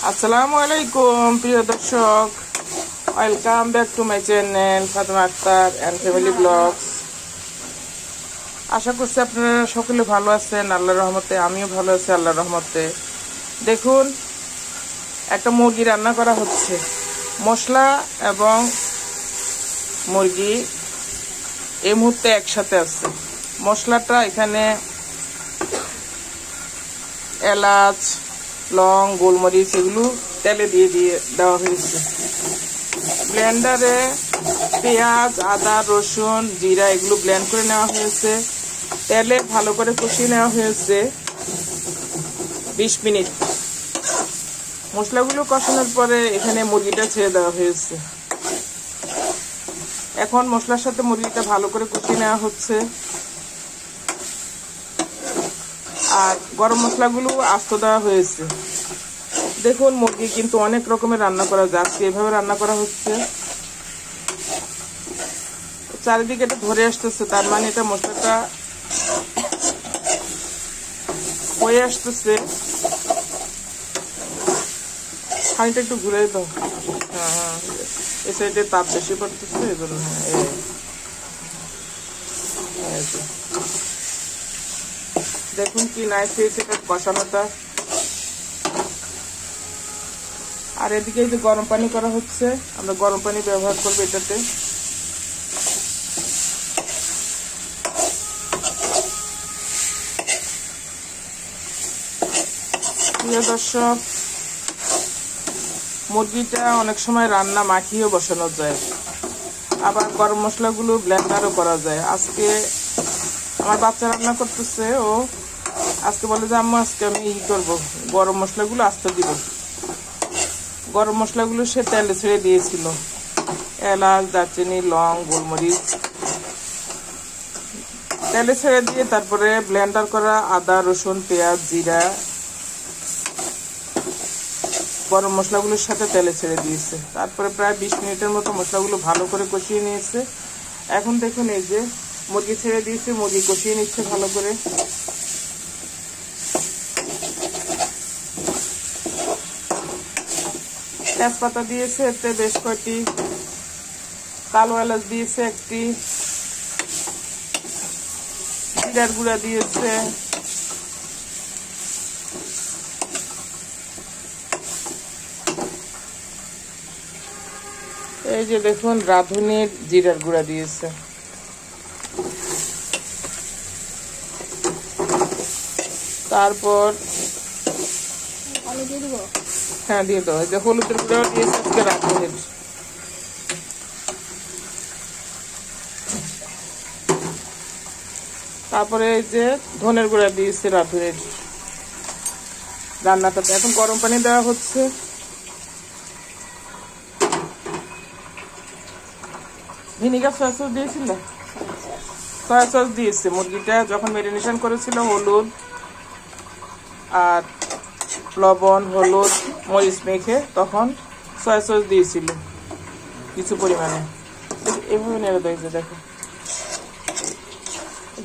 আসসালামু আলাইকুম প্রিয় দর্শক, welcome back to my channel Fatema Akter and family blogs. আশা করছি আপনারা সকলে ভালো আছেন আল্লাহর রহমতে। আমিও ভালো আছি আল্লাহর রহমতে। দেখুন, একটা মুরগি রান্না করা হচ্ছে। মশলা এবং মুরগি এই মুহূর্তে একসাথে আছে। মশলাটা এখানে এলাচ, লং, গোলমরিচ এগুলো তেলে দিয়ে দেওয়া হয়েছে। ব্লেন্ডারে পেঁয়াজ, আদা, রসুন, জিরা এগুলো ব্লেন্ড করে নেওয়া হয়েছে। তেলে ভালো করে কষিয়ে নেওয়া হয়েছে 20 মিনিট। মশলাগুলো কষানোর পরে এখানে মুরগিটা ছেড়ে দেওয়া হয়েছে। এখন মশলার সাথে মুরগিটা ভালো করে কষিয়ে নেওয়া হচ্ছে। আর গরম মশলাগুলো আস্ত দেওয়া হয়েছে। দেখুন, মুরগি কিন্তু অনেক রকমের রান্না করা যাচ্ছে। এভাবে রান্না করা হচ্ছে। চারিদিকে এটা ধরে আসতেছে, তার মানে এটা মশলাটা হয়ে আসতেছে। খানিটা একটু ঘুরে দাও। হ্যাঁ, এই সাইডে তাপ বেশি পড়তেছে, এই জন্য। দেখুন কি নাইস হয়েছে এটা কষানোটা। আর এদিকে যে গরম পানি করা হচ্ছে, আমরা গরম পানি ব্যবহার করবো এটাতে। প্রিয় দর্শক, মুরগিটা অনেক সময় রান্না মাখিয়েও বসানো যায়, আবার গরম মশলাগুলো ব্লেন্ডারও করা যায়। আজকে আমার বাচ্চা রান্না করতেছে, ও আজকে বলে যে আম্মা আজকে আমি করবো, গরম মশলাগুলো আস্তে দিব। গরম মশলাগুলো সে তেলে ছেড়ে দিয়েছিল। এলাচ, দারচিনি, লং, গোলমরিচ তেলে ছেড়ে দিয়ে তারপরে ব্লেন্ডার করা আদা, রসুন, পেঁয়াজ, জিরা গরম মশলাগুলোর সাথে তেলে ছেড়ে দিয়েছে। তারপরে প্রায় 20 মিনিটের মতো মশলাগুলো ভালো করে কষিয়ে নিয়েছে। এখন দেখুন, এই যে মুরগি ছেড়ে দিয়েছে, মুরগি কষিয়ে নিচ্ছে ভালো করে। তেজপাতা দিয়েছে, এতে বেশ কয়েকটি কালো এলাচ দিয়েছে, একটি জিরার গুঁড়া দিয়েছে, এই যে দেখুন রাঁধুনির জিরার গুঁড়া দিয়েছে। তারপর হ্যাঁ দিয়ে দাও। এই যে হলুদের গুঁড়াও দিয়েছে আজকে রাঁধুনির। তারপরে এই যে ধনের গুঁড়া দিয়েছে রাঁধুনির রান্নাটাতে। এখন গরম পানি দেওয়া হচ্ছে। ভিনিগার সয়া সস দিয়েছিল, সয়া সস দিয়েছে। মুরগিটা যখন ম্যারিনেশন করেছিল, হলুদ আর লবণ, হলুদ, মরিচ মেখে তখন সয়া সস দিয়েছিল কিছু পরিমাণে। এভাবে নেড়ে দিয়েছে। দেখো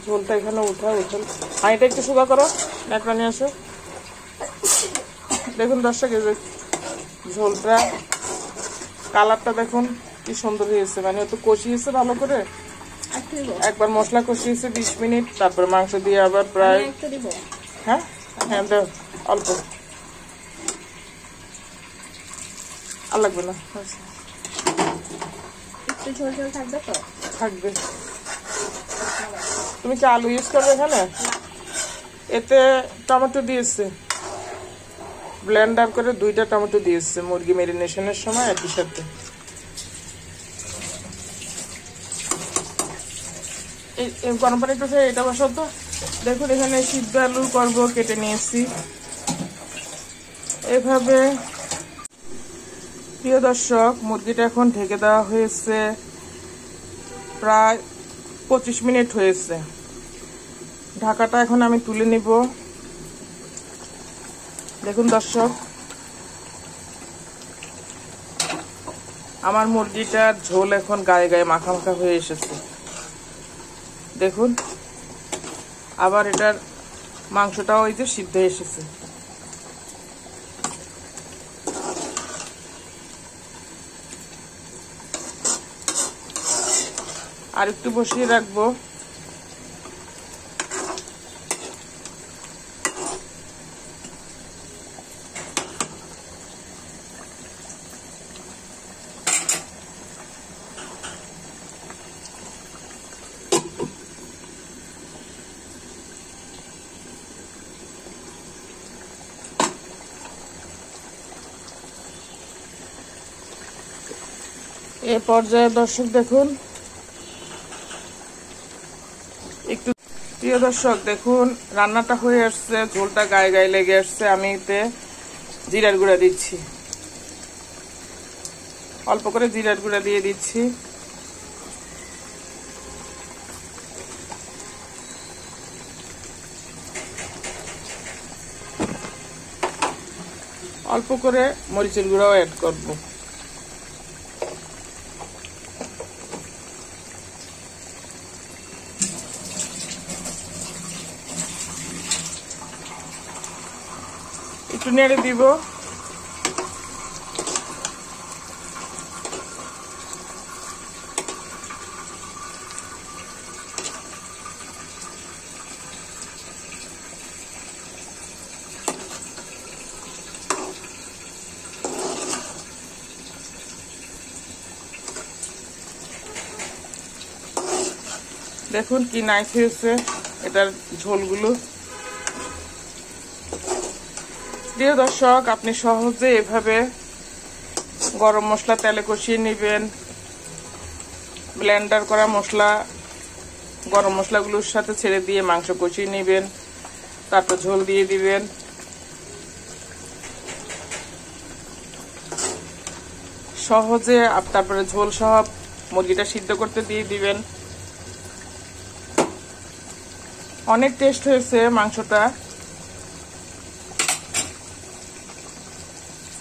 ঝোলটা এখানে উঠাও। পানিটা একটু শুকা করো, নেকড়া নিয়ে আসো। দেখুন দর্শক, এই যে ঝোলটা কালারটা দেখুন কি সুন্দর হয়েছে। মানে তো কষিয়েছে ভালো করে। একবার মশলা কষিয়েছে 20 মিনিট, তারপর মাংস দিয়ে আবার প্রায় হ্যাঁ হ্যাঁ দাও অল্প, আর লাগবে না। থাকবে। তুমি কি আলু ইউজ করবে এখানে? এতে টমেটো দিয়েছে, ব্লেন্ডার করে 2টা টমেটো দিয়েছে মুরগি ম্যারিনেশনের সময় একই সাথে। এই গরম পানি একটু এটা বসাও তো। দেখুন এখানে সিদ্ধ আলু করবো, কেটে নিয়েছি এভাবে। প্রিয় দর্শক, মুরগিটা এখন ঢেকে দেওয়া হয়েছে, প্রায় 25 মিনিট হয়েছে। ঢাকাটা এখন আমি তুলে নিব। দেখুন দর্শক, আমার মুরগিটার ঝোল এখন গায়ে গায়ে মাখা মাখা হয়ে এসেছে। দেখুন, আবার এটার মাংসটাও ওই যে সিদ্ধ এসেছে। আর একটু বসিয়ে রাখবো। এই পর্যায়ে দর্শক দেখুন, একটু প্রিয় দর্শক দেখুন রান্নাটা হয়ে আসছে, ঝোলটা গায়ে গায়ে লেগে আসছে। আমি এতে জিরার গুঁড়া দিচ্ছি, অল্প করে জিরার গুঁড়া দিয়ে দিচ্ছি। অল্প করে মরিচের গুঁড়াও অ্যাড করব। একটু নেড়ে দিব। দেখুন কি নাইস হয়েছে এটার ঝোলগুলো। প্রিয় দর্শক, আপনি সহজে এভাবে গরম মশলা তেলে কষিয়ে নেবেন। ব্লেন্ডার করা মশলা গরম মশলাগুলোর সাথে ছেড়ে দিয়ে মাংস কষিয়ে নেবেন, তারপর ঝোল দিয়ে দিবেন। সহজে তারপরে ঝোল সহ মুরগিটা সিদ্ধ করতে দিয়ে দিবেন। অনেক টেস্ট হয়েছে মাংসটা,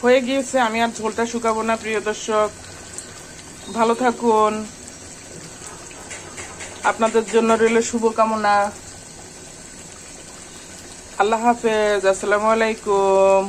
হয়ে গিয়েছে। আমি আর ঝোলটা শুকাবো না। প্রিয় দর্শক, ভালো থাকুন। আপনাদের জন্য রইল শুভকামনা। আল্লাহ হাফেজ। আসসালামু আলাইকুম।